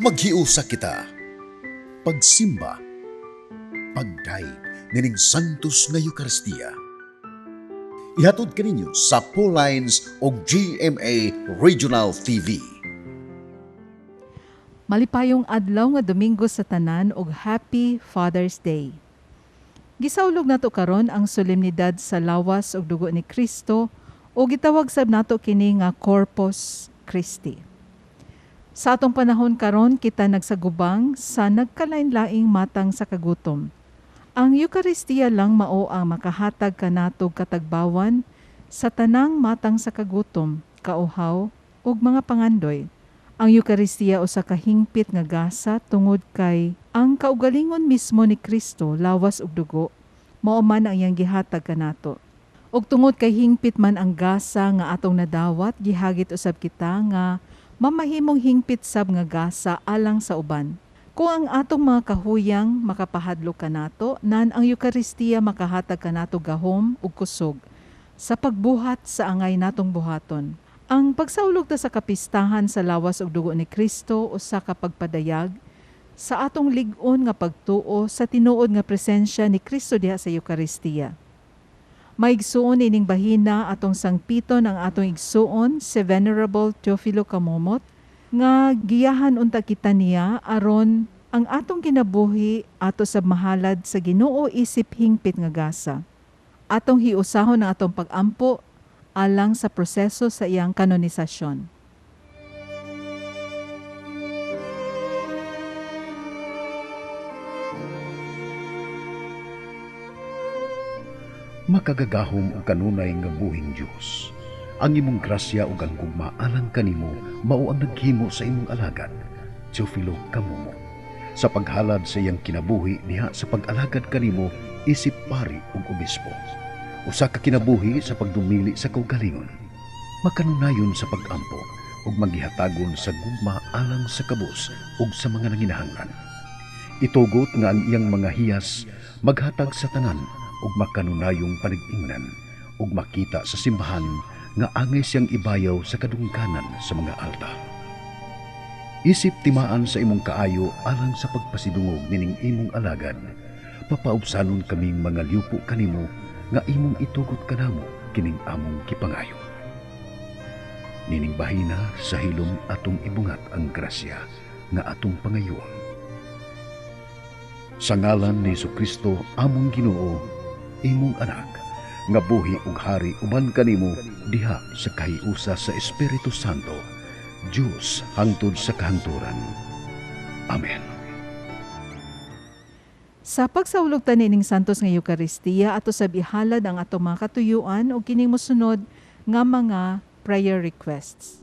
Maghiusa kita, pagsimba, pagdaig nining Santos nga Eucharistia. Ihatod kaninyo sa Paul Lines o GMA Regional TV. Malipayong adlaw nga Domingo sa tanan og Happy Father's Day. Gisaulog nato karon ang solemnidad sa lawas og dugo ni Kristo o gitawag sab nato kini nga Corpus Christi. Sa atong panahon karon kita nagsagubang sa nagkalain-laing matang sa kagutom. Ang Eucharistia lang mao ang makahatag kanatog katagbawan sa tanang matang sa kagutom, kauhaw ug mga pangandoy. Ang Eucharistia usa ka hingpit nga gasa tungod kay ang kaugalingon mismo ni Kristo lawas ug dugo mao man ang iyang gihatag kanato. Ug tungod kay hingpit man ang gasa nga atong nadawat, gihagit usab kita nga mamahimong hingpit sab nga gasa alang sa uban. Kung ang atong mga kahuyang makapahadlok kanato, nan ang Eucharistia makahatag kanato gahom ug kusog sa pagbuhat sa angay natong buhaton. Ang pagsaulog ta sa kapistahan sa lawas ug dugo ni Kristo usa ka pagpadayag sa atong lig-on nga pagtuo sa tinuod nga presensya ni Kristo diha sa Eucharistia. Maigsuon ining bahina atong sangpiton ang atong igsuon si Venerable Teofilo Camomot nga giyahan unta kita niya aron ang atong kinabuhi ato sa mahalad sa Ginoo isip hingpit nga gasa. Atong hiusahon ang atong pag-ampo alang sa proseso sa iyang kanonisasyon. Makagagahom o kanunay nga buhing Diyos. Ang imong grasya ug ang gugma alang kanimo mao ang naghimo sa imong alagad, Teofilo Camomot, sa paghalad sa iyang kinabuhi diha sa pag-alagad kanimo isip pari ug obispo. Usa ka kinabuhi sa pagdumili sa kaugalingon, makanunayon sa pag-ampo ug maghihatagon sa gugma alang sa kabus ug sa mga nanginahanglan. Itugot nga ang iyang mga hiyas maghatag sa tanan ug makanunayong panig-ingnan ug makita sa simbahan nga angay siyang ibayaw sa kadungganan sa mga altar. Isip timaan sa imong kaayo alang sa pagpasidungog nining imong alagad, papaubsanon kaming mga liupo kanimo nga imong itugot kanamo kining among kipangayo. Nining bahina sa hilom atong ibungat ang grasya nga atong pangayoon. Sa ngalan ni Jesucristo among Ginoo, imong anak, nga buhi ug hari uban kanimo diha sa kahiusa sa Espiritu Santo, Diyos hangtod sa kahangturan. Amen. Sa pagsaulog ta nining santos nga Eucharistia ato sa bihalad ang atong mga katuyuan ug kining mosunod nga mga prayer requests.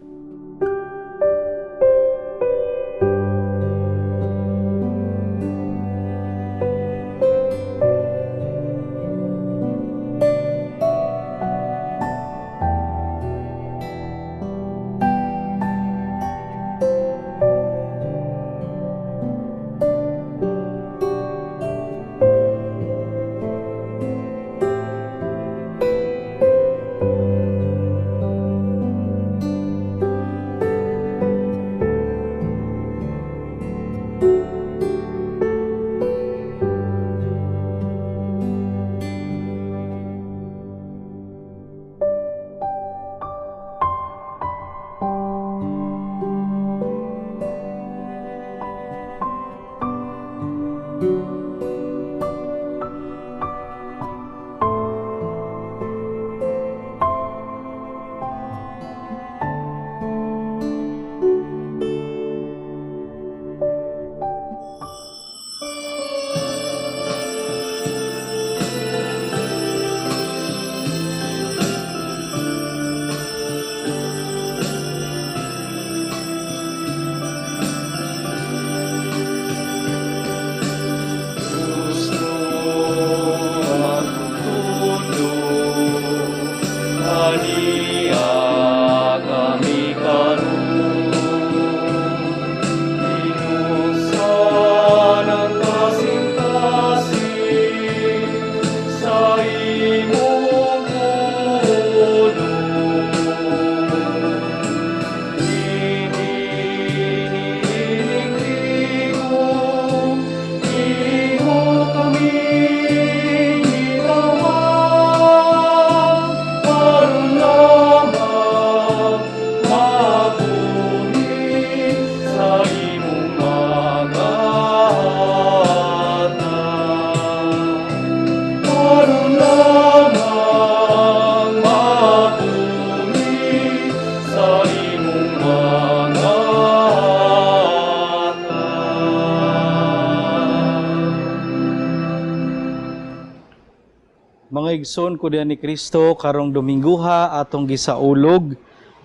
Mga igsoon ko diyan ni Kristo karong Domingguha atong gisaulog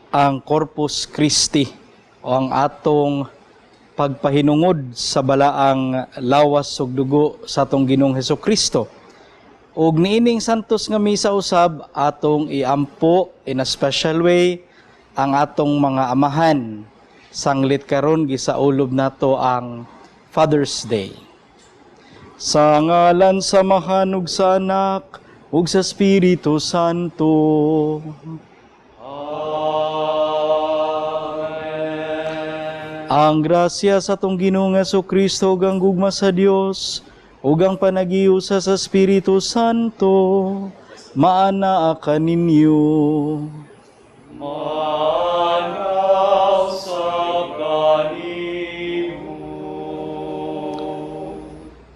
ang Corpus Christi o ang atong pagpahinungod sa balaang lawas ug dugo sa atong Ginoong Hesukristo. Ug niining santos nga misa usab atong iampo in a special way ang atong mga amahan. Sanglit karon gisaulob nato ang Father's Day. Sa ngalan sa Amahan ug sa Anak ug sa Espiritu Santo. Amen. Ang grasya sa atong Ginoong Hesukristo ug ang gugma sa Dios ug ang panagiusa sa Espiritu Santo maanaa kaninyo. Maanaw sa kanimo.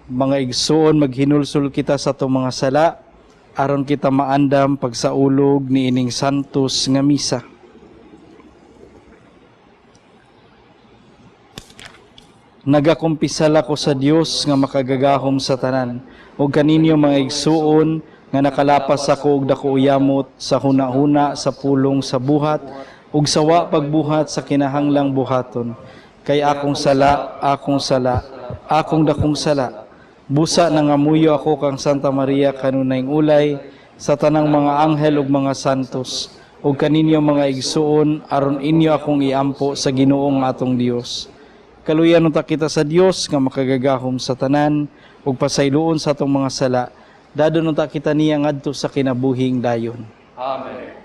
Mga igsoon, maghinulsol kita sa itong mga sala aron kita maandam pagsaulog ni ining santos nga misa. Nagakumpisal ako sa Dios nga makagagahom sa tanan ug kaninyo mga igsuon nga nakalapas ako og dako uyamot sa hunahuna sa pulong sa buhat ug sa wa pagbuhat sa kinahanglang buhaton. Kay akong sala, akong dakong sala. Busa nangamuyo ako kang Santa Maria kanunayng ulay sa tanang mga anghel ug mga santos ug kaninyo mga igsuon aron inyo akong iampo sa Ginoong atong Dios. Kaluyan unta kita sa Dios nga makagagahom sa tanan ug pasayloon sa atong mga sala. Dadon unta kita niya ngadto sa kinabuhing dayon. Amen.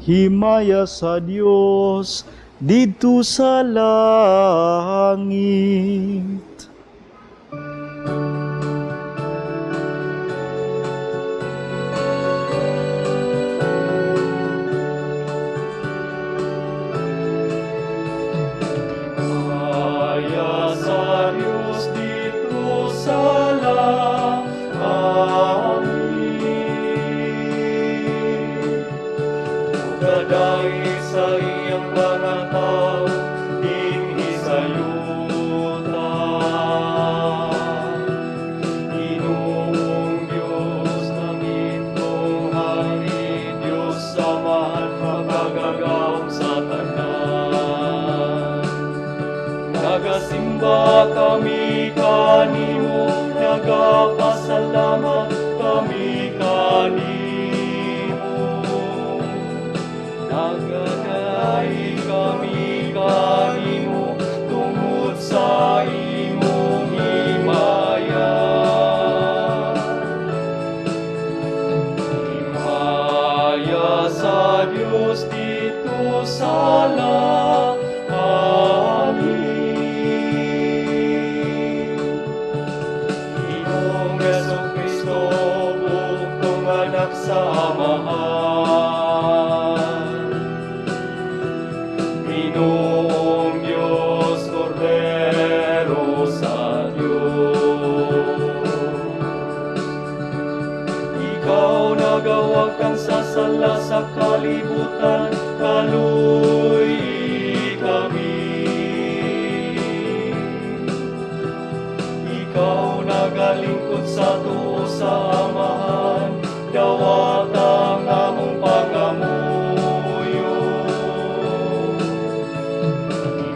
Himaya sa Dios dito sa langit. Himaya sa Dios dito sa langit. Kadai sa iyang mga tao, dinhi sa yuta. Ginoong Diyos ng itong hari, Diyos samahan makagagaw sa tanan. Nagasimba kami kanimo, nagapasalamat kami kanimo. Nagdalay kami kanimo tungod sa imong himaya. Himaya sa Dios dito sa langit. Ginoong Hesukristo, bugtong anak sa Amahan. Ginoong Diyos, Kordero sa Diyos. ala sa kalibutan, kaluy kami. Ikaw nagalingkod sa tuo sa Amahan, dawat ang among pagamuyo.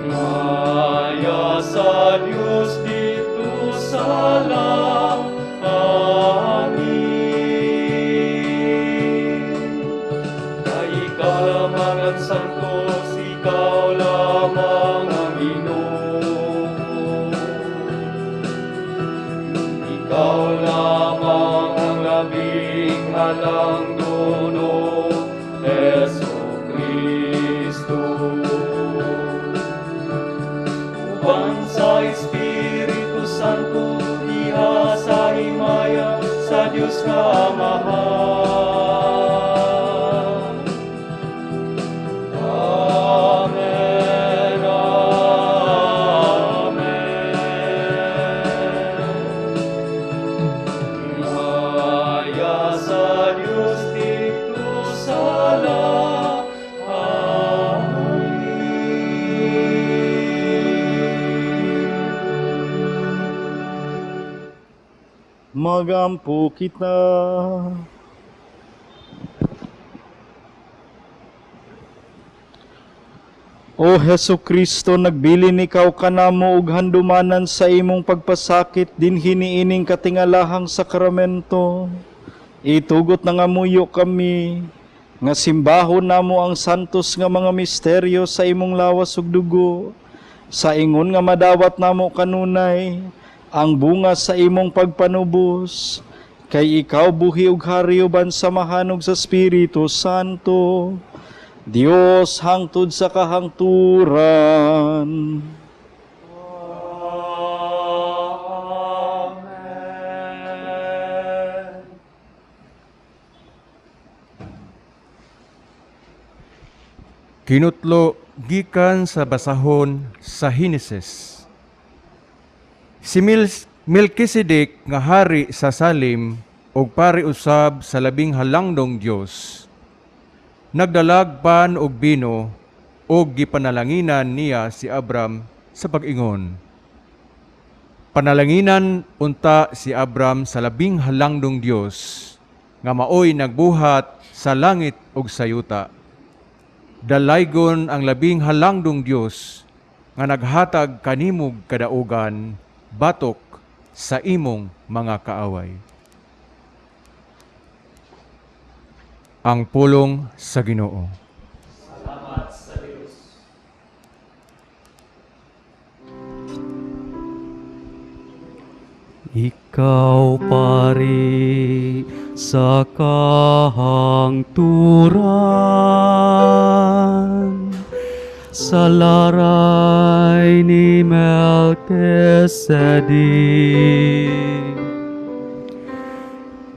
Maya sa Diyos dito sa langit. Kay ikaw lamang ang Santos, ikaw lamang ang Ginoo. Ikaw lamang ang labing halang dulo, Jesucristo. Uban sa Espiritu Santo, diha sa himaya sa Diyos nga Amahan. Amen, amen. Himaya sa Diyos dito sa magampo kita. O Hesu Kristo, nagbilin ikaw kanamo ug handumanan sa imong pagpasakit din hiniining katingalahang sakramento. Itugot na nga muyo kami, nga simbahon namo ang santos nga mga misteryo sa imong lawas ug dugo. Sa ingon nga madawat namo kanunay, ang bunga sa imong pagpanubos, kay ikaw buhi ug hari uban samahan ug sa Espiritu Santo, Dios hangtod sa kahangturan. Amen. Kinutlo gikan sa basahon sa Henesis. Si Melkisedek nga hari sa Salem ug pari usab sa labing halangdong Dios, nagdalag pan og bino ug gipanalanginan niya si Abram sa pag-ingon. Panalanginan unta si Abram sa labing halangdong Dios nga maoy nagbuhat sa langit ug sa yuta. Dalaygon ang labing halangdong Dios nga naghatag kanimog kadaugan batok sa imong mga kaaway. Ang pulong sa Ginoo. Salamat sa Diyos. Ikaw pari sa kahangturan, sa laray ni Melkisedek.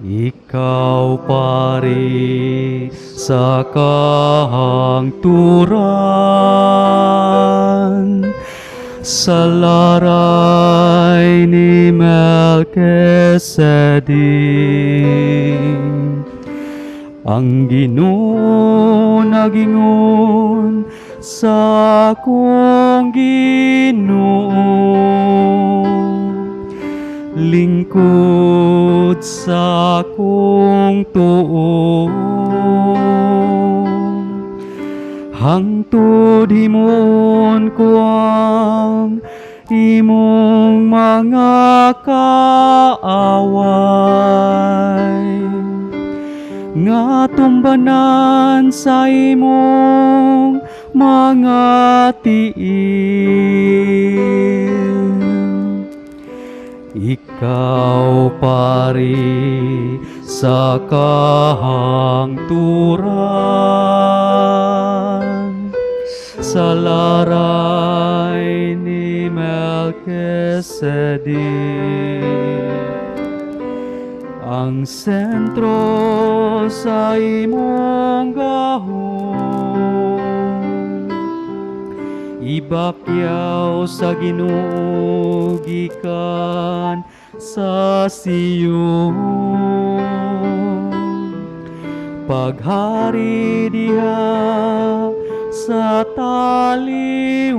Ikaw pari sa kahangturan, sa laray ni Melkisedek. Ang Ginoo nagingon sa akong Ginoo, lingkod sa akong tuo, hangtod himon ko ang imong mga kaaway, nga tumbanan sa imong mga tiil. Ikaw pari sa kahangturan, sa laray ni Melkisedek. Ang sentro sa imong gahom, ibakyaw sa Ginoo gikan sa Siyon. paghari diha sa taliwala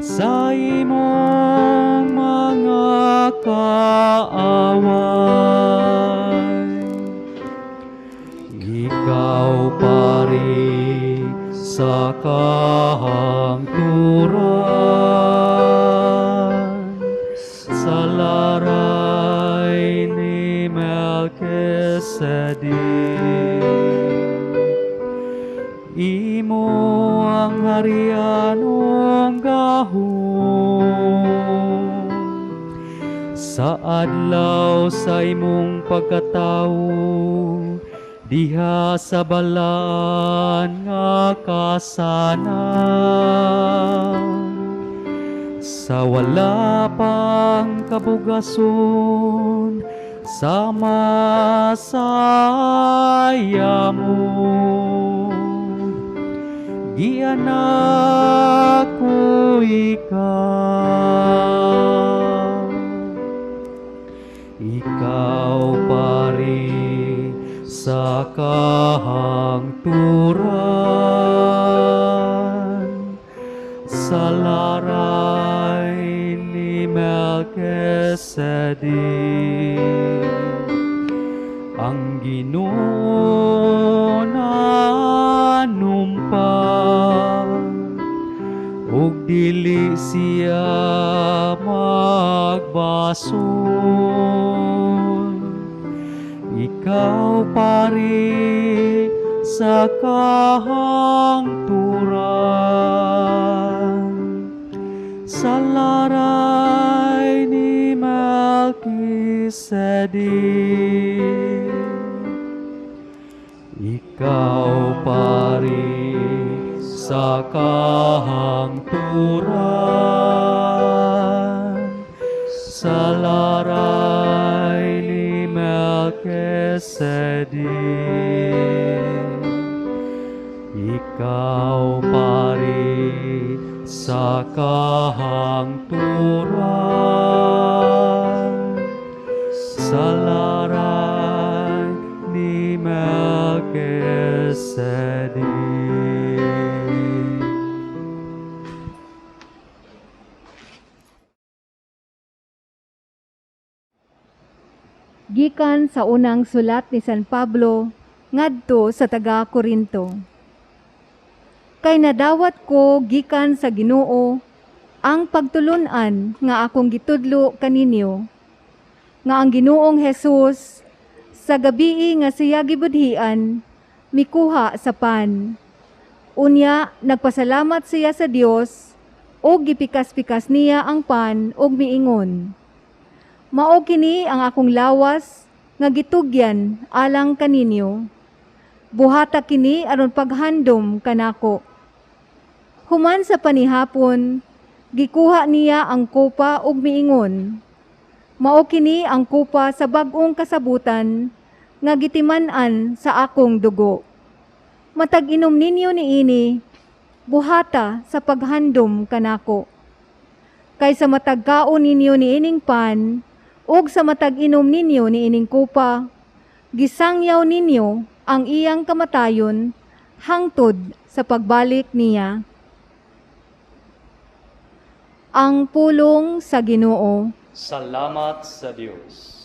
sa imong mga kaaway. Ikaw pari sa kahangturan sa laray ni Melchizedek. Imo ang harian ong gahom sa adlaw sa imong pagkatawo diha sa balaan nga kasanan sa wala pang kabugason sa masaya mo. Gianak ko ikaw, ikaw pari sa kahangturan sa laray ni Melchizedek. Ang Ginoo na numpang ug dili siya magbason. Ikaw pari sa kahangturan sa laray ni Melchizedek. Ikaw pari sa kahangturan sa laray ni Melchizedek. Ikaw pari sa kahangturan sa laray ni Melchizedek. Gikan sa unang sulat ni San Pablo ngadto sa taga-Korinto. Kay nadawat ko gikan sa Ginoo ang pagtulunan nga akong gitudlo kaninyo, nga ang Ginoong Hesus sa gabii nga siya gibudhian mikuha sa pan. Unya nagpasalamat siya sa Dios ug gipikas-pikas niya ang pan ug miingon, mao kini ang akong lawas nga gitugyan alang kaninyo. Buhata kini aron paghandom kanako. Human sa panihapon, gikuha niya ang kopa ug miingon, mao kini ang kopa sa bag-ong kasabutan nga gitiman-an sa akong dugo. Matag inom ninyo niini, buhata sa paghandom kanako. Kay sa matag kaon ninyo niining pan, ug sa matag inom ninyo niining kopa, gisangyaw ninyo ang iyang kamatayon hangtod sa pagbalik niya. Ang pulong sa Ginoo. Salamat sa Diyos.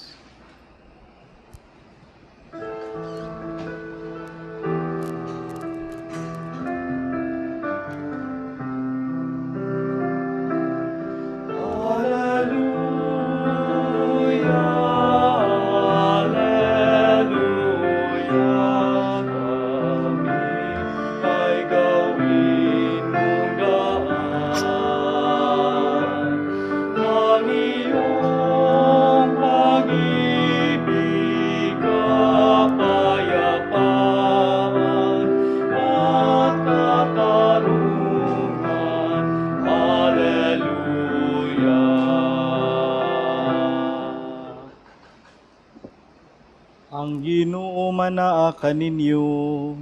Ang Ginoo manaa kaninyo.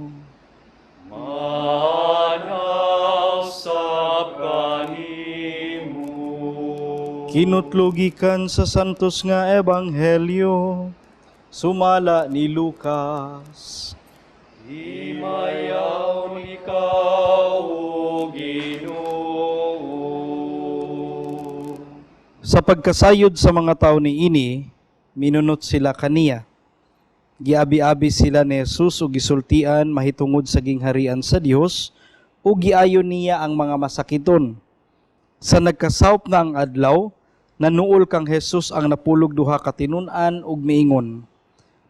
Manaw sab kanimo. Kinutlugikan sa santos nga ebanghelyo Sumala ni Lucas. Imayaw ni Ikaw, Ginoo. Sa pagkasayod sa mga tao ni ini, minunot sila kaniya. Giabi-abi sila ni Jesus o gisultian mahitungod sa gingharian sa Dios o giayon niya ang mga masakiton. Sa nagkasawp na ang adlaw, nanuol kang Jesus ang napulog duha ka tinun-an ug miingon,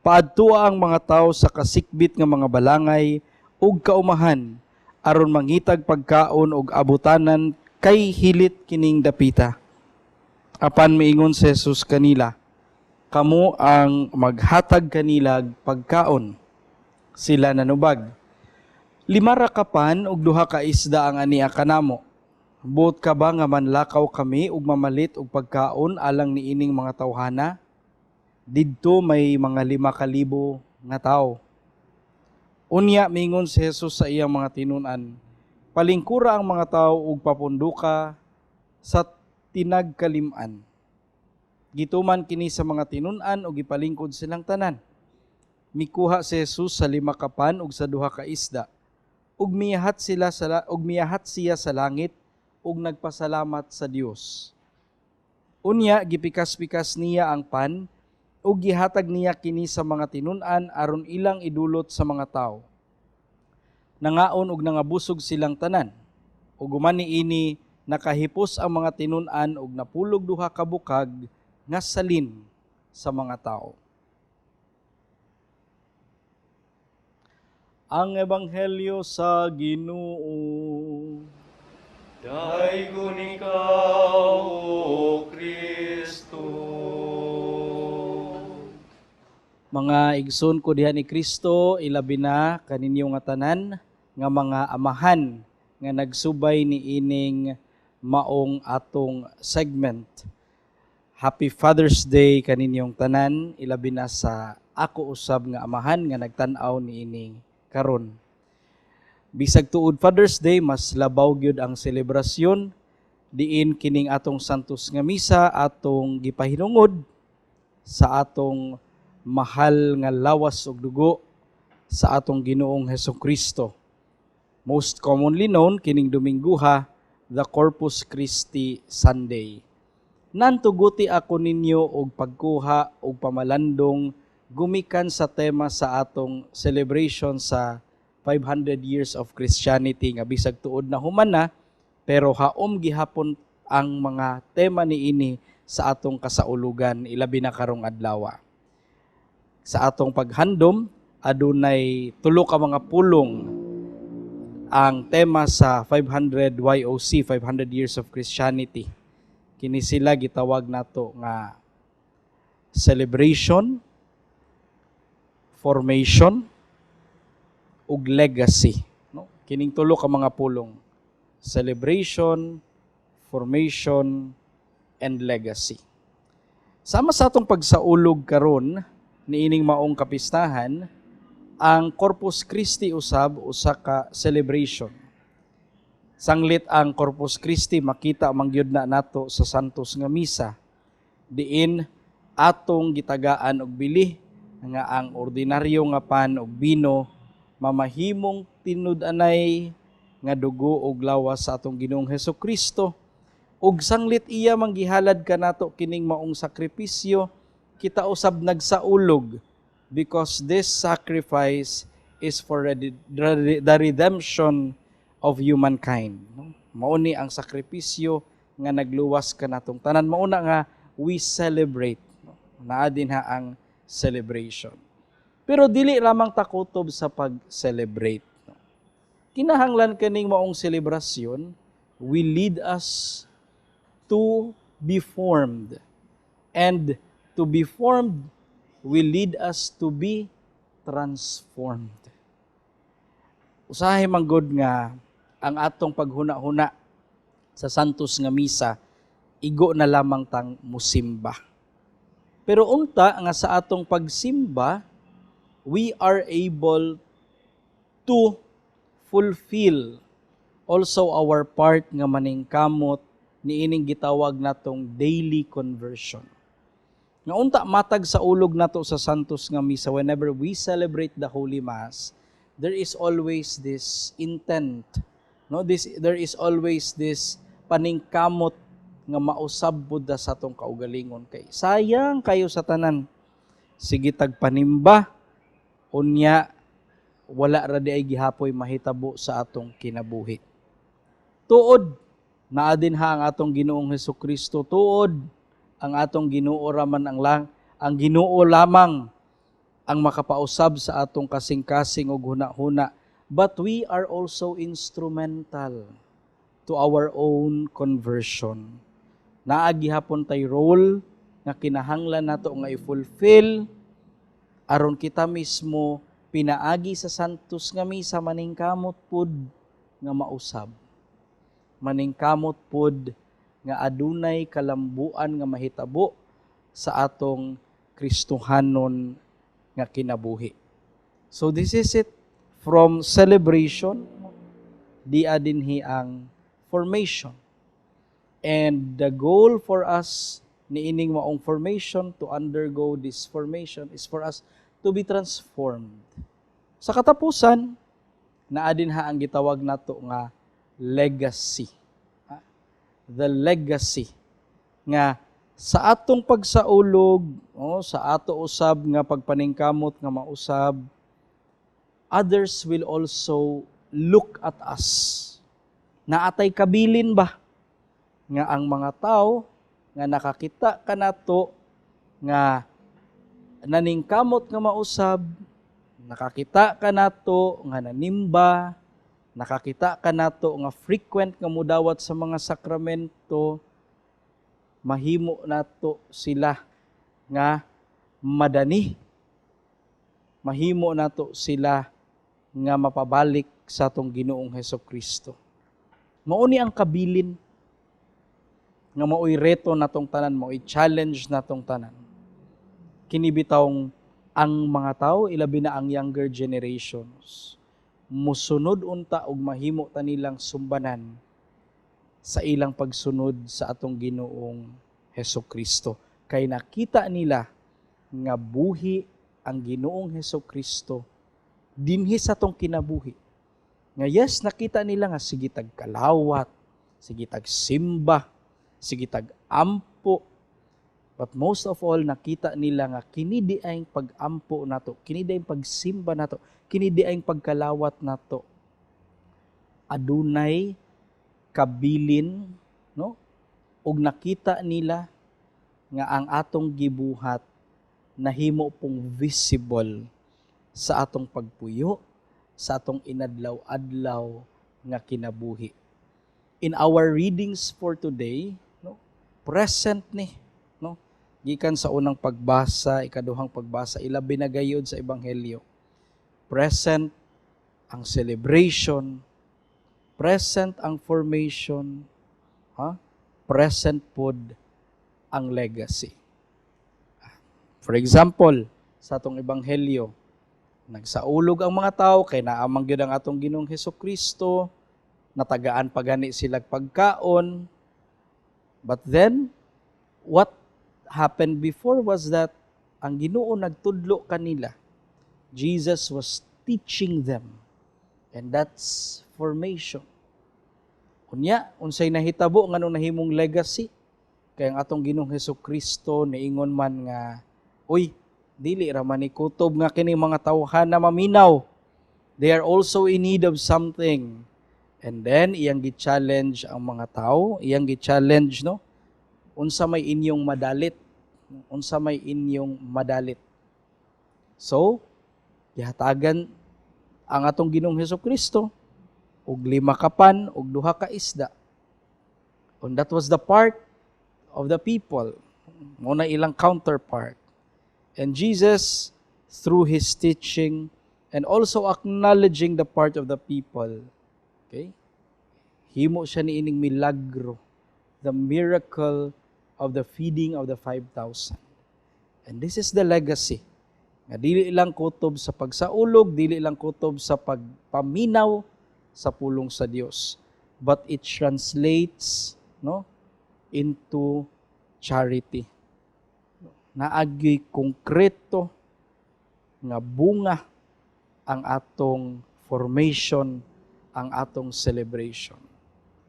paadtua ang mga tao sa kasikbit nga mga balangay ug kaumahan aron mangitag pagkaon ug abutanan kay hilit kining dapita. Apan miingon si Jesus kanila, kamo ang maghatag kanilag pagkaon. Sila nanubag, 5 ra ka pan ug 2 ka isda ang ania kanamo. Buot ka ba nga manlakaw kami ug mamalit og pagkaon alang niining mga tawhana? Didto may mga 5,000 nga tawo. Unya mingon si Jesus sa iyang mga tinun-an, palingkura ang mga tawo ug papunduka sa tinagkalim-an. Gituman kini sa mga tinun-an ug gipalingkod silang tanan. Mikuha si Jesus sa 5 ka pan ug sa 2 ka isda. Ug miyahat siya sa langit ug nagpasalamat sa Dios. Unya gipikas-pikas niya ang pan ug gihatag niya kini sa mga tinun-an aron ilang idulot sa mga tawo. Nangaon ug nangabusog silang tanan. Ug human niini nakahipos ang mga tinun-an ug napulog 2 ka bukag nga salin sa mga tawo. Ang ebanghelyo sa Ginoo. Daigon ikaw, O Kristo. Mga igsoon ko diha ni Kristo, ilabi na kaninyo nga tanan nga mga amahan nga nagsubay ni ining maong atong segment. Happy Father's Day kaninyong tanan, ilabi na sa ako usab nga amahan nga nagtan-aw ni ining karon. Bisag tuod Father's Day, mas labaw gyud ang selebrasyon diin kining atong santos nga misa atong gipahinungod sa atong mahal nga lawas ug dugo sa atong Ginoong Hesukristo. Most commonly known kining Domingguha, the Corpus Christi Sunday. Nantuguti ako ninyo og pagkuha og pamalandong gumikan sa tema sa atong celebration sa 500 years of Christianity nga bisag tuod na human na, pero haom gihapon ang mga tema niini sa atong kasaulugan ilabi na karong adlaw. Sa atong paghandom adunay 3 ka mga pulong ang tema sa 500 YOC, 500 years of Christianity. Kini sila gitawag nato nga celebration, formation, ug legacy, no? Kining 3 ka mga pulong: celebration, formation, and legacy. Sama sa atong pagsaulog karon niining maong kapistahan, ang Corpus Christi usab usa ka celebration. Sanglit ang Corpus Christi makita mangyud na nato sa Santos nga Misa, diin atong gitagaan og bili nga ang ordinaryo nga pan ug bino mamahimong tinud-anay nga dugo ug lawas sa atong Ginoong Hesukristo, ug sanglit iya manggihalad kanato kining maong sakripisyo, kita usab nagsaulog because this sacrifice is for the redemption of humankind. Mao ni ang sakripisyo nga nagluwas kanatong tanan. Mao na nga we celebrate. Naa din ha ang celebration. Pero dili lamang takutob sa pag-celebrate. Kinahanglan kaning maong selebrasyon will lead us to be formed. And to be formed will lead us to be transformed. Usahay manggod nga ang atong paghuna-huna sa Santos nga Misa, igo na lamang tang musimba. Pero unta nga sa atong pagsimba, we are able to fulfill also our part nga maningkamot niining gitawag natong daily conversion. Nga unta matag sa ulog nato sa Santos nga Misa, whenever we celebrate the Holy Mass, there is always this intent, no? There is always this paningkamot nga mausab budda sa atong kaugalingon kay sayang kayo sa tanan. Sige tagpanimba unya wala ra di ay gihapoy mahitabo sa atong kinabuhi. Tuod naa din ha ang atong Ginoong Hesukristo, tuod ang atong Ginoo raman ang Ginoo lamang ang makapausab sa atong kasing-kasing ug huna-huna, but we are also instrumental to our own conversion. Naagi hapon tay role nga kinahanglan nato nga i-fulfill aron kita mismo pinaagi sa Santos nga Misa maningkamot pud nga mausab. Maningkamot pud nga adunay kalambuan nga mahitabo sa atong Kristohanon nga kinabuhi. So this is it from celebration di adinhi ang formation. And the goal for us ni ining maong formation, to undergo this formation, is for us to be transformed. Sa katapusan, naa din ha ang gitawag nato nga legacy. The legacy nga sa atong pagsaulog, sa ato usab nga pagpaningkamot nga mausab, others will also look at us. Naatay kabilin ba nga ang mga tao nga nakakita kanato nga naningkamot nga mausab, nakakita kanato nga nanimba, nakakita kanato nga frequent nga mudawat sa mga sakramento, mahimo nato sila nga madani. Mahimo nato sila nga mapabalik sa atong Ginoong Hesukristo. Mauni ang kabilin nga mao'y reto natong tanan, mao'y challenge natong tanan. Kinibitawng ang mga tao, ilabi na ang younger generations, musunod unta og mahimo ta nilang sumbanan sa ilang pagsunod sa atong Ginoong Hesukristo. Kay nakita nila nga buhi ang Ginoong Hesukristo dinhi sa atong kinabuhi. Nga yes, nakita nila nga sige tagkalawat, sige tagsimba, sige tag-ampo. But most of all, nakita nila nga kini di ay pag-ampo nato, kini di ay pagsimba nato, kini di ay pagkalawat nato, adunay kabilin, no? Ug nakita nila nga ang atong gibuhat nahimo pong visible sa atong pagpuyo, sa atong inadlaw-adlaw nga kinabuhi. In our readings for today, no, present ni, no, gikan sa unang pagbasa, ikaduhang pagbasa, ilabi na gayud sa ebanghelyo. Present ang celebration, present ang formation, present pod ang legacy. For example, sa atong ebanghelyo, nagsaulog ang mga tao kay naamang gyud ang atong Ginoong Hesukristo, natagaan pa gani sila pagkaon. But then, what happened before was that ang Ginoo nagtudlo kanila. Jesus was teaching them. And that's formation. Kunya, unsay nahitabo nganong nahimong legacy, kay ang atong Ginoong Hesukristo niingon man nga, uy, dili ra man ni kutob nga kini mga tawhan na maminaw. They are also in need of something. And then iyang gi-challenge ang mga tao, iyang gi-challenge, no? Unsa may inyong madalit? Unsa may inyong madalit? So, gihatagan ang atong Ginoong Hesukristo og 5 kapan og 2 ka isda. And that was the part of the people. Muna ilang counterpart. And Jesus, through His teaching and also acknowledging the part of the people, okay, himo siya ni ining milagro, the miracle of the feeding of the 5,000. And this is the legacy. Nga dili lang kutob sa pagsaulog, dili lang kutob sa pagpaminaw sa pulong sa Dios, but it translates, no, into charity. naagyoy konkreto nga bunga ang atong formation, ang atong celebration.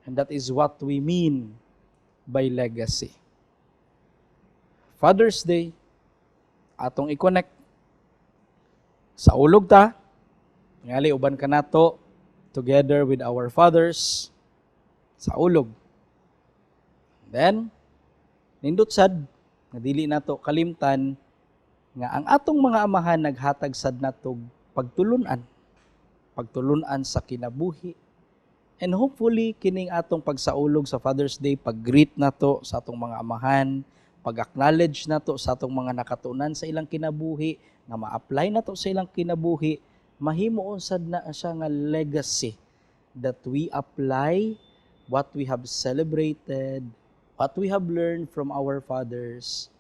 And that is what we mean by legacy. Father's Day, atong i-connect sa ulog ta, ngali uban ka nato together with our fathers sa ulog. Then, nindot sad, nga dili nato kalimtan, nga ang atong mga amahan naghatag sad natog pagtulunan sa kinabuhi. And hopefully, kining atong pagsaulog sa Father's Day, pag-greet nato sa atong mga amahan, pag-acknowledge nato sa atong mga nakatunan sa ilang kinabuhi, nga ma-apply nato sa ilang kinabuhi, mahimo unsad na siya nga legacy that we apply what we have celebrated, what we have learned from our fathers,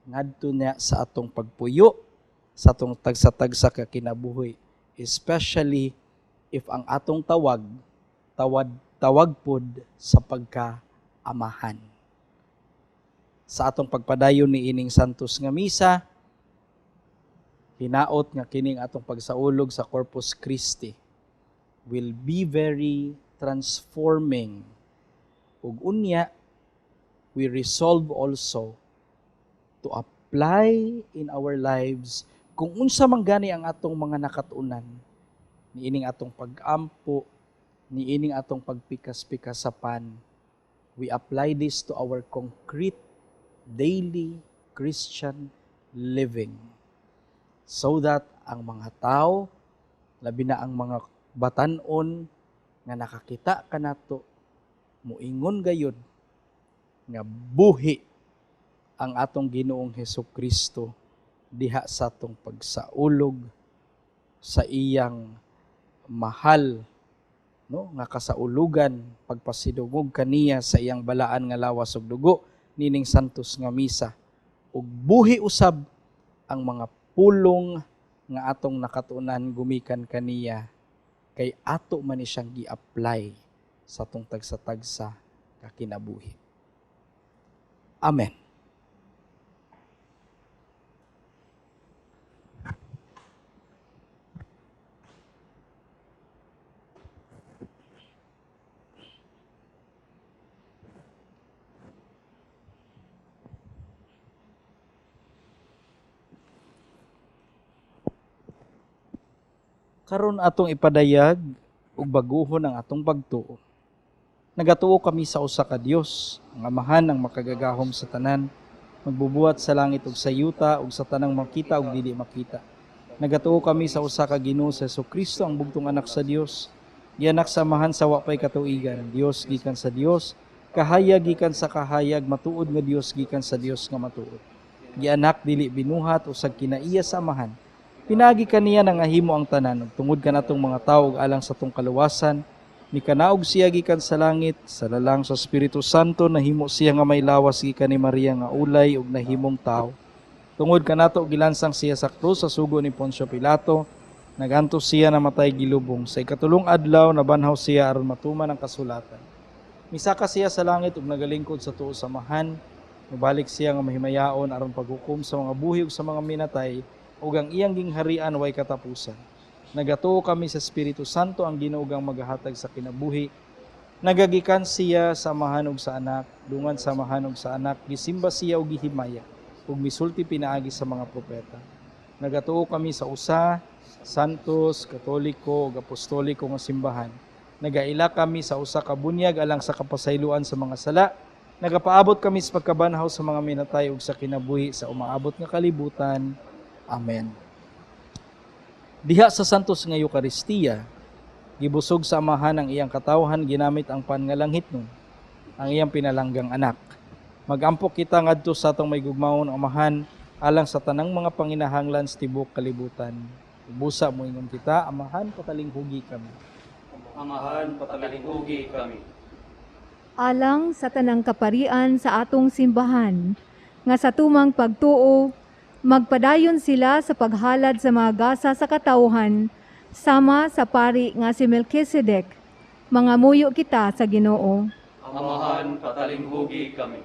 ngadto na sa atong pagpuyo, sa atong tagsa-tagsa ka kinabuhi, especially if ang atong tawag pod sa pagkaamahan. Sa atong pagpadayon ni ining Santos nga misa, hinaot nga kining atong pagsaulog sa Corpus Christi will be very transforming. Ug unya, we resolve also to apply in our lives kung unsa man gani ang atong mga nakatunan, niining atong pag-ampo, niining atong pagpikas-pikasapan. We apply this to our concrete, daily Christian living. So that ang mga tao, labi na ang mga batanon nga nakakita kanato, muingon gayud nga buhi ang atong Ginoong Hesukristo diha sa atong pagsaulog sa iyang mahal, no, nga kasaulugan, pagpasidungog kaniya sa iyang balaan nga lawas ug dugo nining Santos nga misa, ug buhi usab ang mga pulong nga atong nakatunan gumikan kaniya, kay ato man ni siyang gi-apply sa atong tagsa-tagsa ka kinabuhi. Amen. Karon atong ipadayag ug baguhon ang atong pagtuo. Nagatuo kami sa usa ka Dios, ang Amahan ang makagagahom sa tanan, magbubuhat sa langit ug sa yuta ug sa tanang makita ug dili makita. Nagatuo kami sa usa ka Ginoo sa Jesucristo, ang bugtong anak sa Dios, gianak sa Amahan sa wa pay katuigan, Dios gikan sa Dios, kahayag gikan sa kahayag, matuod nga Dios gikan sa Dios nga matuod. Gianak dili binuhat usag kinaiya sa Amahan. Pinagi kaniya nga himo ang tanan, ug tungod kanatong mga tawo ug alang sa tong kaluwasan, ni kanaog siya gikan sa langit, sa lalang sa Espiritu Santo, nahimo siya nga may lawas gikan ni Maria nga ulay ug nahimong tao. Tungod kanato gilansang siya sa krus sa sugo ni Poncio Pilato, nagantos siya namatay gilubong. Sa ikatulong adlaw nabanhaw siya aron matuman ang kasulatan. Misaka siya sa langit ug nagalingkod sa tuo sa Amahan, mubalik siya nga mahimayaon aron paghukom sa mga buhi ug sa mga minatay, ug ang iyang gingharian way katapusan. Nagatuo kami sa Espiritu Santo, ang Ginoogang magahatag sa kinabuhi. Nagagikan siya sa Amahan ug sa Anak, dungan sa Amahan ug sa Anak, gisimba siya ug gihimaya, ug misulti pinaagi sa mga propeta. Nagatuo kami sa usa, santos, katoliko ug apostoliko nga simbahan. Nagaila kami sa usa ka bunyag alang sa kapasayloan sa mga sala. Nagapaabot kami sa pagkabanhaw sa mga minatay ug sa kinabuhi sa umaabot nga kalibutan. Amen. Diha sa Santos nga Eucharistia, gibusog sa Amahan ang iyang katawhan ginamit ang pan nga langhitnon, ang iyang pinalanggang anak. Magampok kita ngadto sa atong may gugmaon Amahan alang sa tanang mga panginahanglan sa tibuok kalibutan. Busa mo ingon kita, Amahan, patalinghugi kami. Amahan, patalinghugi kami. Alang sa tanang kaparian sa atong simbahan, nga sa tumang pagtuo, magpadayon sila sa paghalad sa mga gasa sa katawhan, sama sa pari nga si Melchizedek. Mga muyo kita sa Ginoo. Amahan, patalinghugi kami.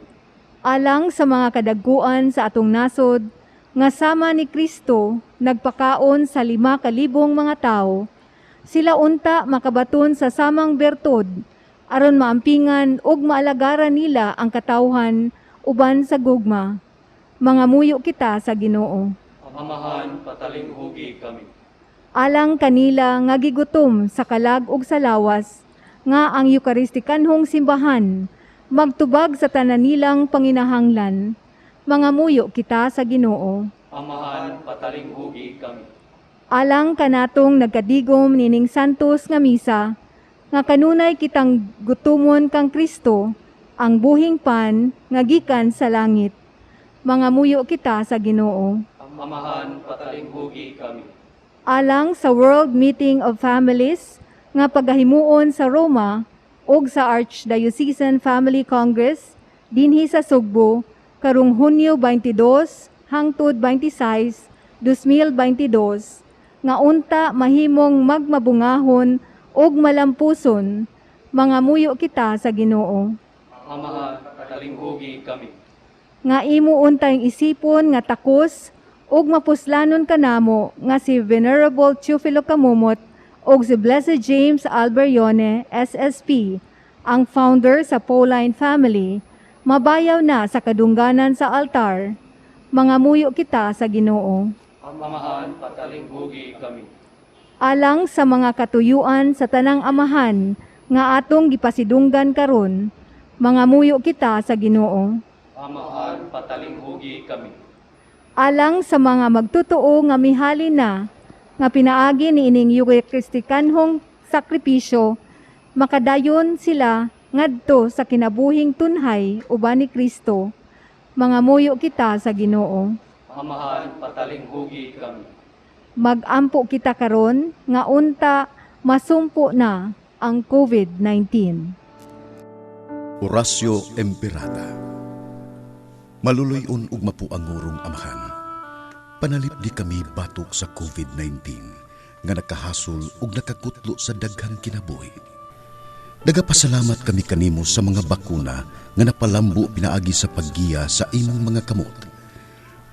alang sa mga kadagkuan sa atong nasod, nga sama ni Kristo nagpakaon sa 5,000 mga tao, sila unta makabaton sa samang bertod, aron maampingan ug maalagaran nila ang katawhan uban sa gugma. Mga muyo kita sa Ginoo. Amahan, patalinghugi kami. Alang kanila nga gigutom sa kalag ug sa lawas, nga ang Eukaristikanhong simbahan magtubag sa tanan nilang panginahanglan. Mga muyo kita sa Ginoo. Amahan, patalinghugi kami. Alang kanatong nagkadigom nining santos nga misa, nga kanunay kitang gutumon kang Kristo, ang buhing pan nga gikan sa langit. Mga muyo kita sa Ginoo. Amahan, patalinghugi kami. Alang sa World Meeting of Families nga pagahimuon sa Roma ug sa Archdiocesan Family Congress dinhi sa Sugbo karong Hunyo 22 hangtod 26, 2022 nga unta mahimong magmabungahon ug malampuson. Mga muyo kita sa Ginoo. Amahan, patalinghugi kami. Nga imo untayng isipon nga takos ug mapuslanon kanamo nga si Venerable Teofilo Camumot ug si Blessed James Alberione, SSP, ang founder sa Pauline Family, mabayaw na sa kadungganan sa altar. Mga muyo kita sa Ginoo. Amahan, patalinghugi kami. Alang sa mga katuyuan sa tanang amahan nga atong gipasidunggan karon, mga muyo kita sa Ginoo. Amahan, patalinghugi kami. Alang sa mga magtotoo nga mihalin na, nga pinaagi ni ining Eukaristikanhong sakripisyo, makadayon sila ngadto sa kinabuhing tunhay uban ni Kristo. Mga muyo kita sa Ginoo. Amahan, patalinghugi kami. Magampo kita karon nga unta masumpo na ang COVID-19. Orasyo Emperata. Maluloy-on ug mapuangurong amahan. Panalip di kami batok sa COVID-19 nga nakahasol ug nakakutlo sa daghang kinabuhi. Nagapasalamat kami kanimo sa mga bakuna nga napalambo pinaagi sa paggiya sa imong mga kamot.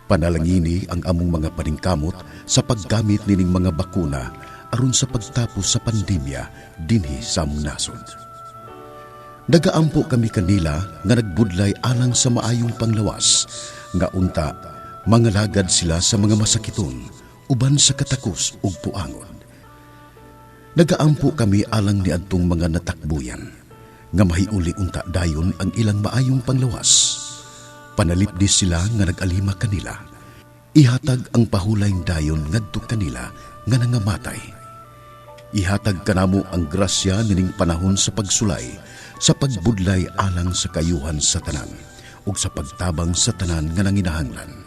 Panalangini ang among mga paningkamot sa paggamit nining mga bakuna aron sa pagtapos sa pandemya dinhi sa among nasod. Nagaampo kami kanila nga nagbudlay alang sa maayong panglawas, nga unta, mangalagad sila sa mga masakiton, uban sa katakos ug puangon. Nagaampo kami alang ni adtong mga natakbuyan, nga mahiuli unta dayon ang ilang maayong panglawas. Panalipdi sila nga nagalima kanila. Ihatag ang pahulayng dayon ngadto kanila nga nangamatay. Ihatag kanamo ang grasya nining panahon sa pagsulay, sa pagbudlay alang sa kayuhan sa tanan, ug sa pagtabang sa tanan nga nanginahanglan.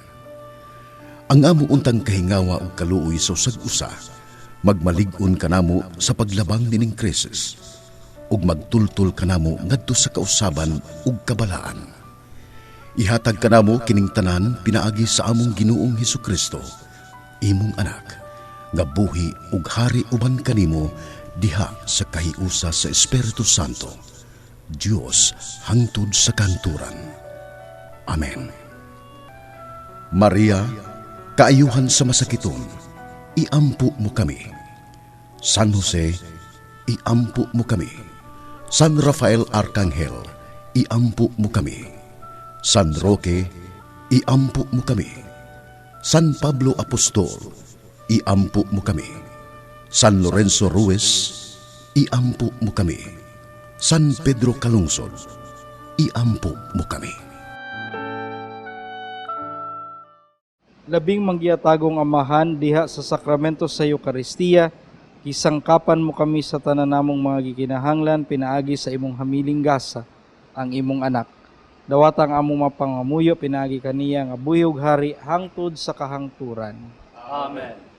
Ang amo untang kahingawa ug kaluoy sa usag-usa, magmalig-on kanamo sa paglabang nining krisis, ug magtultol kanamo ngadto sa kausaban ug kabalaan. Ihatag kanamo kining tanan pinaagi sa among Ginoong Hesukristo, imong anak, nga buhi ug hari uban kanimo diha sa kahiusa sa Espiritu Santo, Dios hangtod sa kanturan. Amen. Maria, kaayuhan sa masakiton, iampo mo kami. San Jose, iampo mo kami. San Rafael Arcangel, iampo mo kami. San Roque, iampo mo kami. San Pablo Apostol, iampo mo kami. San Lorenzo Ruiz, iampo mo kami. San Pedro Calungsod, iampo mo kami. Labing manggiyatagong amahan diha sa sakramento sa Eukaristiya, isangkapan mo kami sa tanan namong mga gikinahanglan pinaagi sa imong hamiling gasa, ang imong anak. Dawatang among mapangamuyo pinaagi kaniya nga buyog hari hangtod sa kahangturan. Amen.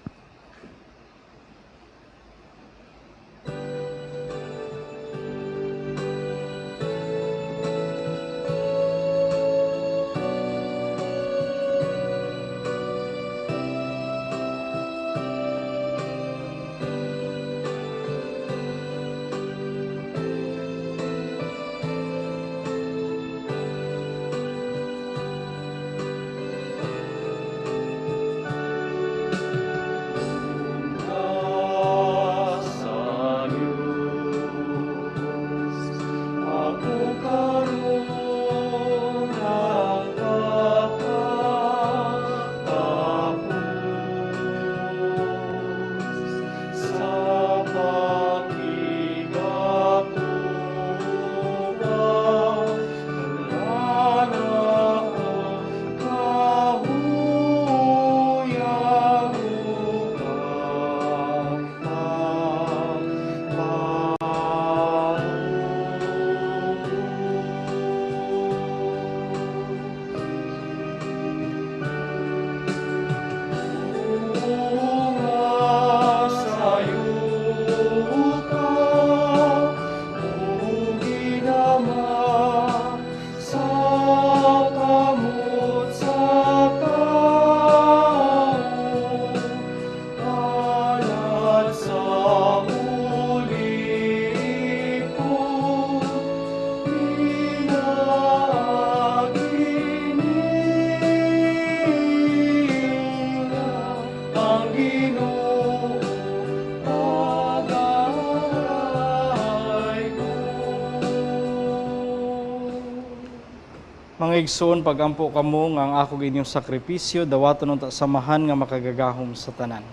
Mga igsoon, pagampo kamo nga ang ako inyong sakripisyo, dawaton unta samahan nga makagagahom sa tanan.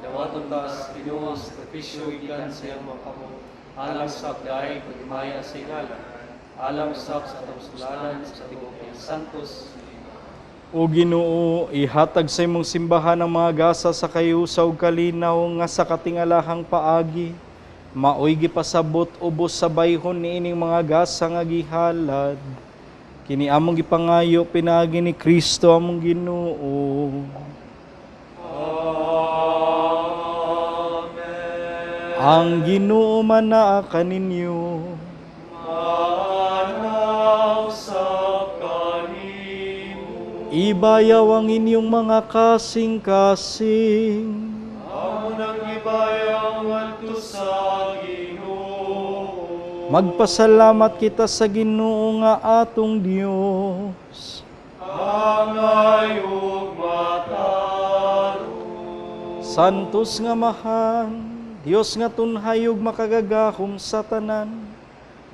Dawaton tas Ginoo sa sakripisyo ikan sa iyang mga kamo, alam sa pagdaig ug himaya sa ilala, alam sa tapuslanan sa tibok ng santos. O Ginoo, ihatag sa imong simbahan ang mga gasa sa kayusa ug kalinaw nga sa katingalahang paagi, maoy gipasabot ubos sa bayhon niining mga gasa nga gihalad. Kini among gipangayo pinaagi ni Kristo among Ginoo. Amen. Ang Ginoo manaa kaninyo. Manaw sa kanimo. Ibayaw ang inyong mga kasing-kasing. Amo nang ibayaw ngadto sa Ginoo. Magpasalamat kita sa Ginoo nga atong Dios. Angay ug mataro. Santos nga mahan, Dios nga tunhay ug makagagahom sa tanan.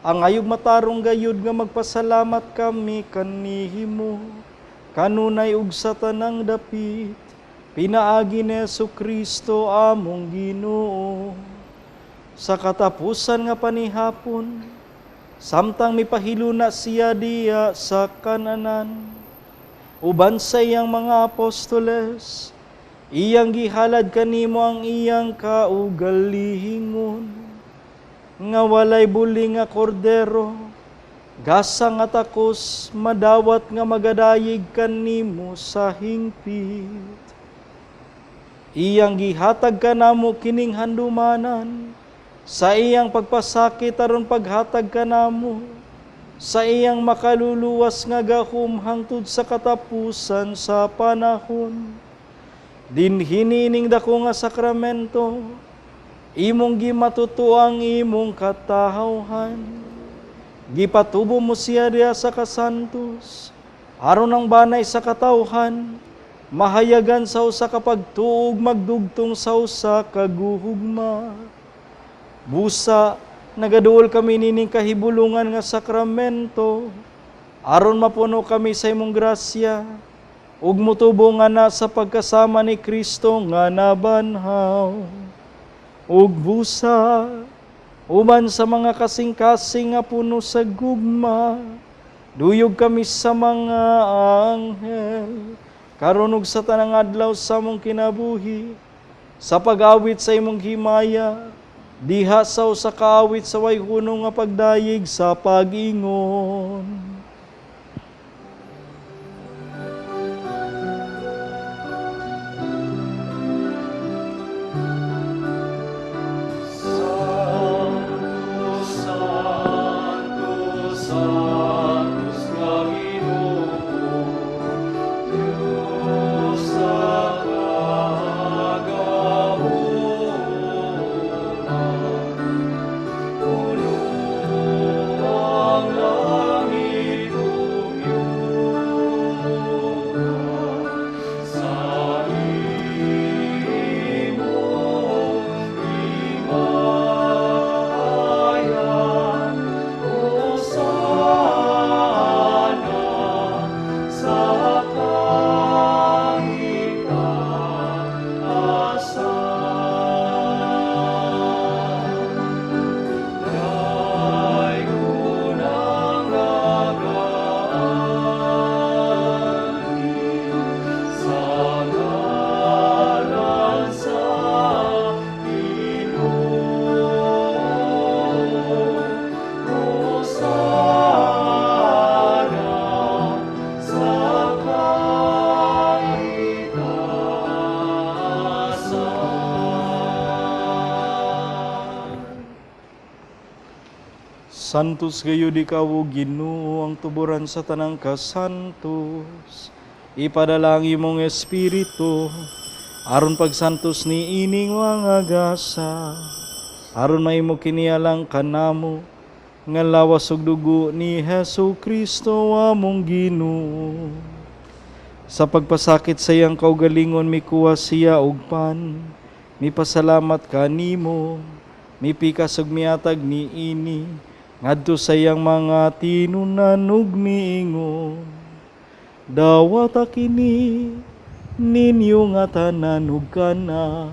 Ang ayog matarong gayud nga magpasalamat kami kanihimo. Kanunay ug sa tanang dapit, pinaagi ni Jesucristo among Ginoo. Sa katapusan nga panihapon, samtang mipahiluna siya diya sa kananan, uban sa iyang mga apostoles, iyang gihalad kanimo ang iyang kaugalingon, nga walay buli nga kordero, gasa nga takos, madawat nga magadayig kanimo sa hingpit. Iyang gihatag kanamo kining handumanan, sa iyang pagpasakit aron paghatag kanamo, sa iyang makaluluwas nga gahom hangtod sa katapusan sa panahon. Dinhinining dako nga sakramento, imong gimatuto ang imong katahawhan. Gipatubo mo siya diya sa kasantos, aron ang banay sa katawhan, mahayagan sa usa ka pagtuog magdugtong sa usa ka guhugma. Busa, nagaduol kami nining kahibulungan nga sakramento, aron mapuno kami sa imong grasya, ug mutubo nga na sa pagkasama ni Kristo nga nabanhaw. Ug busa, uman sa mga kasing-kasing nga puno sa gugma, duyog kami sa mga anghel, karon ug sa tanang adlaw sa among kinabuhi, sa pag-awit sa imong himaya, diha sa usa ka awit sa way hunong nga pagdayeg sa pag-ingon. Santos gayud ikaw, O Ginoo, ang tuburan sa tanang kasantos. Ipadala ang imong espiritu, aron pagsantos ni ining mga gasa, aron mahimo kinialang kanamo, nga lawas ug dugo ni Jesucristo among Ginoo. Sa pagpasakit sa iyang kaugalingon, mikuha siya og pan, mipasalamat kanimo, mipikas ug miatag ni ini, ngadto sa iyang mga tinunan ug miingon. dawata kini ninyo nga tanan ug kana,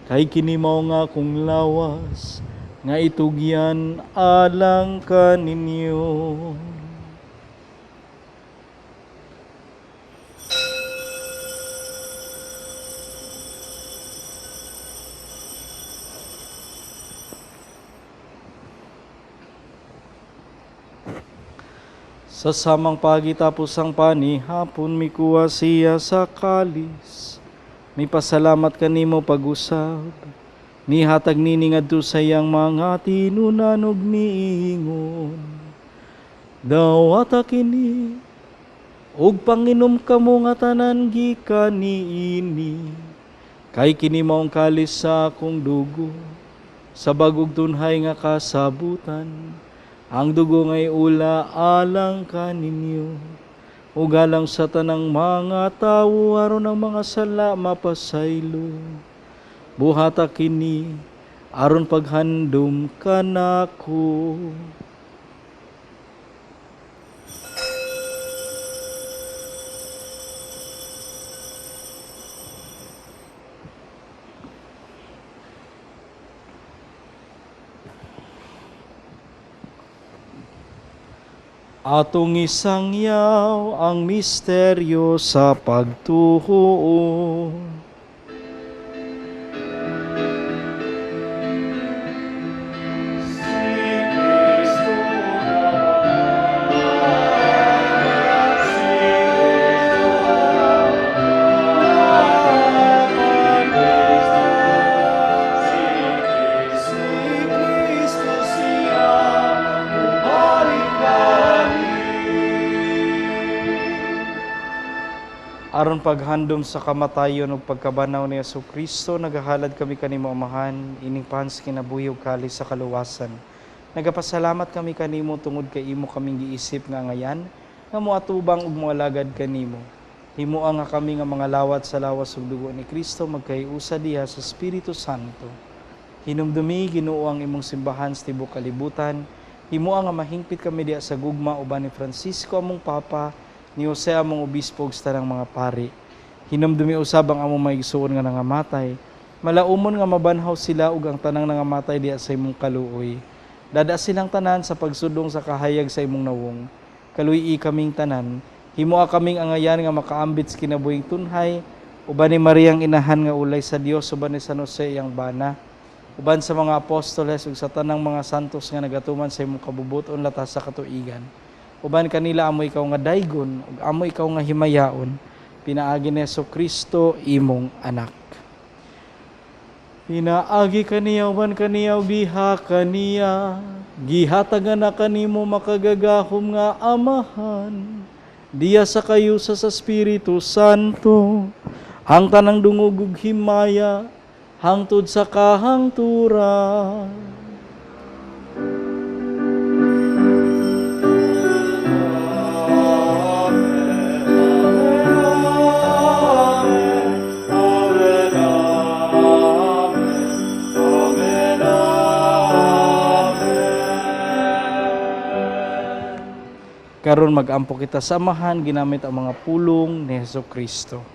kay kini mao nga akong lawas nga itugyan alang kaninyo. Sa samang pagitapos ang pani, hapon mikuha siya sa kalis. May pasalamat kanimo pag-usab. Ni hatag nini ngadto sa iyang mga tinunan ug niingon. Dawata kini ug panginom kamo nga tanan gikan niini. Kay kini maong kalis sa akong dugo, sa bagog tunhay nga kasabutan. Ang dugo ngay ula alang kaninyo, ug alang sa tanang mga tawo aron ang mga sala mapasaylo. Buhata kini aron paghandom kanako. Atong isangyaw ang misteryo sa pagtuo. Aron paghandom sa kamatayon ug pagkabanaw ni Jesucristo, nagahalad kami kanimo Amahan, ining pahans kinabuhi ug kalis sa kaluwasan. Nagapasalamat kami kanimo tungod kay imo kaming giisip nga ngayan, nga moatubang ug moalagad kanimo. Himua nga kami nga mga lawat sa lawas ug dugo ni Kristo magkaiusa diha sa Espiritu Santo. Hinumdumi Ginoo ang imong simbahan sa tibuok kalibutan. Himua nga mahingpit kami diha sa gugma uban ni Francisco among Papa, ni Jose among obispo ug sa tanang mga pari. Hinumdumi usab ang among maigsuon nga nangamatay. Malaumon nga mabanhaw sila ug ang tanang nangamatay diha sa imong kaluoy. Dada silang tanan sa pagsudong sa kahayag sa imong nawong. Kaluy-i kaming tanan. Himua kaming angayan nga makaambit sa kinabuhing tunhay, uban ni Mariang inahan nga ulay sa Dios, uban ni San Jose iyang bana, uban sa mga apostoles ug sa tanang mga santos nga nagatuman sa imong kabubuton latas sa katuigan. Uban kanila amo ikaw nga daygon ug amo ikaw nga himayaon, pinaagi ni Jesucristo imong anak. Pinaagi kaniya uban kaniya ug diha kaniya, gihatagan na kanimo makagagahom nga Amahan, diya sa kayusa sa Espiritu Santo, ang tanang dungog ug himaya hangtod sa kahangturan. Karon mag-ampo kita sa Amahan ginamit ang mga pulong ni Jesucristo.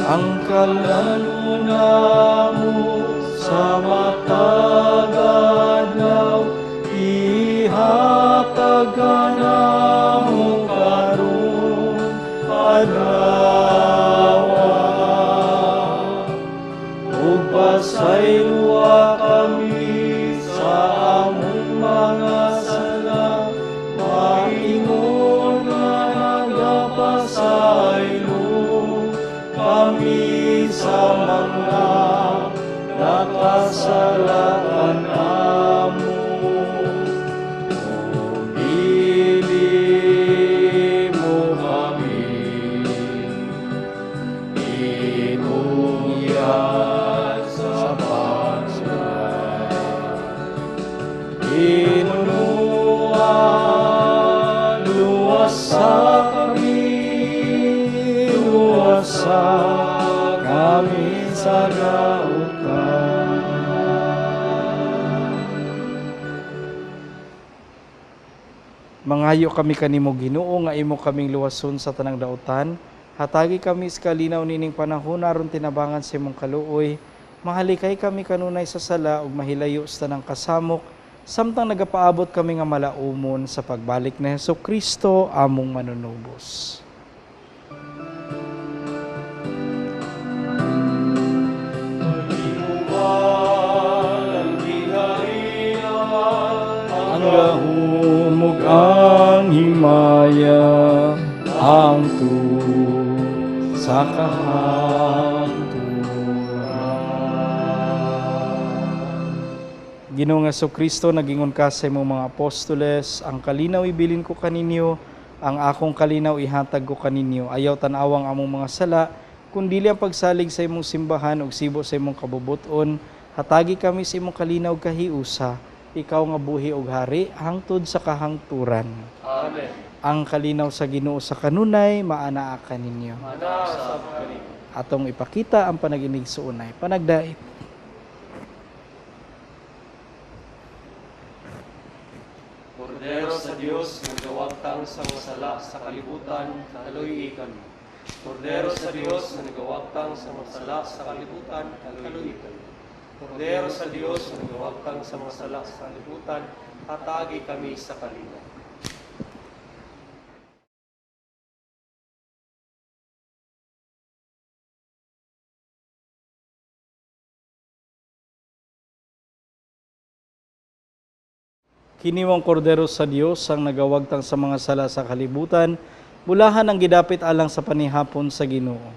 Ang kalaluna mo sa mataganaw, ihatagan mo karon, kasalaan amo. O dili mo kami inuyat sa pagsulay. Inunuan luwas sa kami sa dautan. Mangayo kami kanimo Ginoo nga imo kaming luwason sa tanang dautan. Hatagi kami sa kalinaw nining panahon aron tinabangan sa imong kaluoy. Mahalikay kami kanunay sa sala ug mahilayo sa tanang kasamok samtang nagapaabot kami nga malaumon sa pagbalik ni Hesukristo among manunubos. Ang gahumog ang himaya, ang sa kahanturan. Ginoong Hesukristo, nagingon ka sa imong mga apostoles, ang kalinaw ibilin ko kaninyo, ang akong kalinaw ihatag ko kaninyo. Ayaw tanawang among mga sala, kundili ang pagsalig sa imong simbahan ug sibo sa imong kabubuton. Hatagi kami sa imong kalinaw kahiusa, ikaw nga buhi ug hari hangtod sa kahangturan. Amen. Ang kalinaw sa Ginoo sa kanunay maanaa kaninyo. Manasab kami. Atong ipakita ang panaginig sa unay. Panagdait. Kordero sa Dios, nagawagtang sa masala sa kalibutan, kaluy-ikan. Kordero sa Dios, nagawagtang sa masala sa kalibutan, kaluy-ikan. Kordero sa Dios, nagawagtang sa masala sa kalibutan, hatagi kami sa kalina. Kini mong kordero sa Dios ang nagawagtang sa mga sala sa kalibutan, bulahan ang gidapit alang sa panihapon sa Ginoo.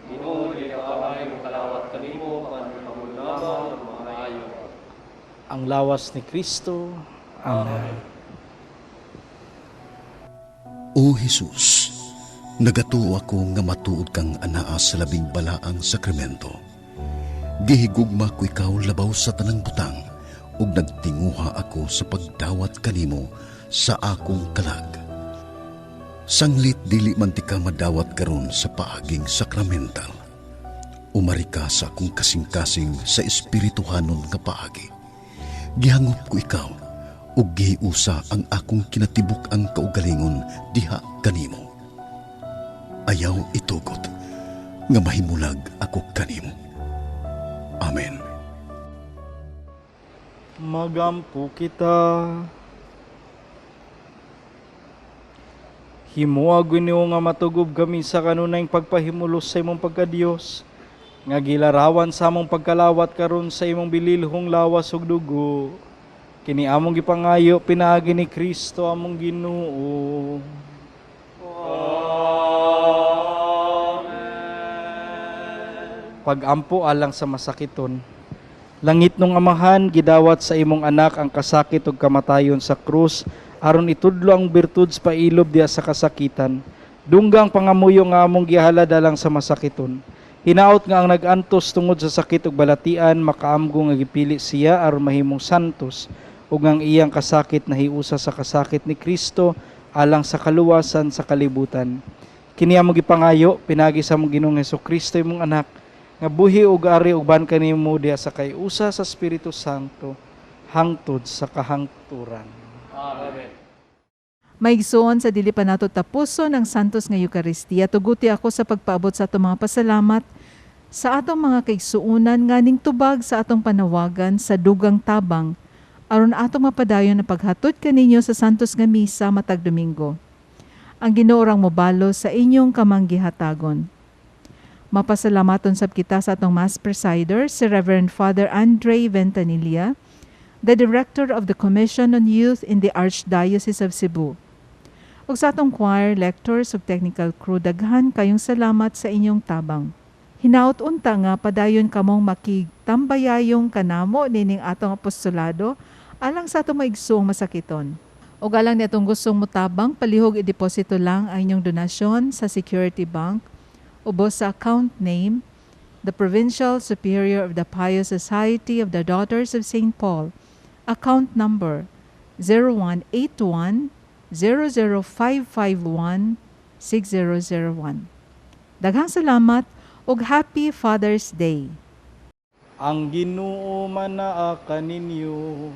Ginoo, ikaw ang kalawat kanimo, panipamulama ng mga ayo. Ang lawas ni Kristo. Amen. O Jesus, nagatuo ako nga matuod kang anaa sa labing balaang sakramento. Gihigugma ko ikaw labaw sa tanang butang, ug nagtinguha ako sa pagdawat kanimo sa akong kalag. Sanglit dili man ti ka madawat karon sa paaging sakramental. Umari ka sa akong kasing-kasing sa espirituhanon nga paagi. Gihangop ko ikaw ug gihiusa ang akong kinatibuk ang kaugalingon diha kanimo. Ayaw itugot nga mahimulag ako kanimo. Amen. Magampo kita. Himuag Ginoo nga matugob kami sa kanunayng pagpahimulos sa imong pagkadiyos, nga gilarawan sa among pagkalawat karon sa imong bililhong lawas ug dugo. Kini among gipangayo pinaagi ni Kristo among Ginoo. Pagampo alang sa masakiton. Langit nung Amahan, gidawat sa imong anak ang kasakit ug kamatayon sa krus, aron itudlo ang birtud sa pailob diya sa kasakitan. Dunggang pangamuyo nga among gihalad alang sa masakiton. Hinaot nga ang nag-antos tungod sa sakit ug balatian, makaamgo nga gipili siya aron mahimong santos, ug ang iyang kasakit nahiusa sa kasakit ni Kristo alang sa kaluwasan sa kalibutan. Kini among gipangayo pinagi sa among Ginoong Hesukristo imong anak, nga buhi ug ari ug ban kanimo diha sa kayusa sa Espiritu Santo hangtod sa kahangturan. Amen. Maigsoon sa dili pa nato tapuson ang santos nga Eucharistia. Tuguti ako sa pagpaabot sa atong mga pasalamat sa atong mga kaigsuonan nga ning tubag sa atong panawagan sa dugang tabang aron atong mapadayon na paghatod kaninyo sa santos nga misa matag Domingo. Ang Ginoo rang mobalo sa inyong kamanggihatagon. Mapasalamaton sab kita sa atong Mass Presider, si Reverend Father Andre Ventanilla, the Director of the Commission on Youth in the Archdiocese of Cebu. Ug sa atong choir, lectors ug technical crew, daghan kayong salamat sa inyong tabang. Hinaut unta nga padayon kamong makigtambayayong kanamo nining atong apostolado alang sa atong maigsuong masakiton. O alang ni atong gustong mutabang, palihog i-deposito lang ang inyong donasyon sa Security Bank ubos sa account name, the Provincial Superior of the Pious Society of the Daughters of St. Paul, account number 0181 00551 6001. Daghang salamat ug Happy Father's Day. Ang Ginoo manaa kaninyo.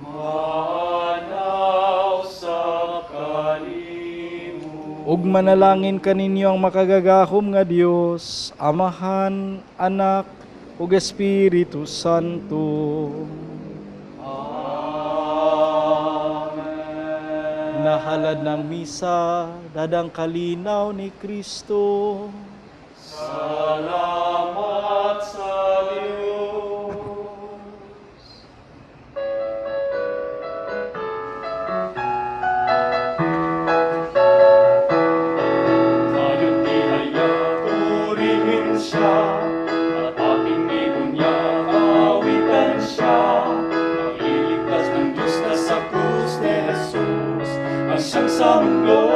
Manaw sa kanimo. Ug manalangin kaninyo ang makagagahom nga Dios, Amahan, Anak, ug Espiritu Santo. Amen. Nahalad ng misa, dadang kalinaw ni Kristo. Salamat sa Diyos. Tayo't ihaya, purihin siya, at ating ibunya, awitan siya. Ang iligtas ng Diyos na sa krus ni Jesus, ang siyang sa mundo